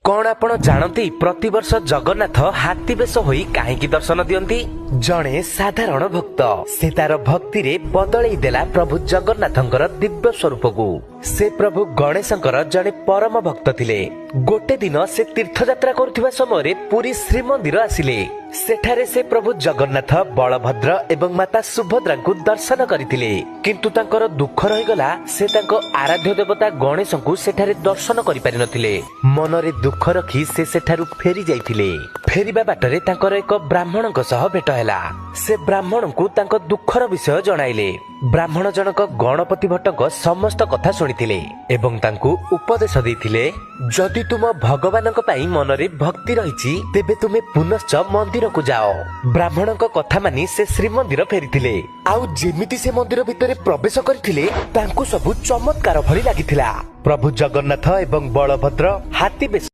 कौन आपण जानती प्रतिवर्ष जगन्नाथ हाथी बेश होई काहेकि दर्शन दियंती? जणे साधारण भक्त से तार भक्ति रे बदलई देला प्रभु जगन्नाथंकर दिव्य स्वरूप को। से प्रभु गणेशंकर जणे परम भक्त थिले। गोटे दिन से तीर्थ यात्रा करुथिबा समय रे पुरी श्रीमंदिर आसिले। सेठारे से प्रभु जगन्नाथ बलभद्र एवं माता सुभद्रा को दर्शन करथिले, किंतु तांकर दुख रही गला। से तांको आराध्य देवता गणेश को सेठारे दर्शन करि पारि नथिले। मनरे दुख रखी से सेठारु फेरी जाइथिले। फेरिबा बाटरे तांकर एक ब्राह्मणक सह भेट हैला। से ब्राह्मण को तांको दुखर विषय जणाइले। ब्राह्मण जनक गणपति भट्टक समस्त कथा सुनिथिले एवं तांको उपदेश दैथिले, जदि तुम भगवानक पई मनरे भक्ति रहिछि तेबे तुमे पुनश्च मंदिर को जाओ। ब्राह्मणक कथा मानि से श्रीमंदिर फेरिथिले। आउ जेमिति से मंदिर भितरे प्रवेश करथिले तांको सब चमत्कार भଳି लागिथिला। प्रभु जगन्नाथ एवं बलभद्र हाथी बेश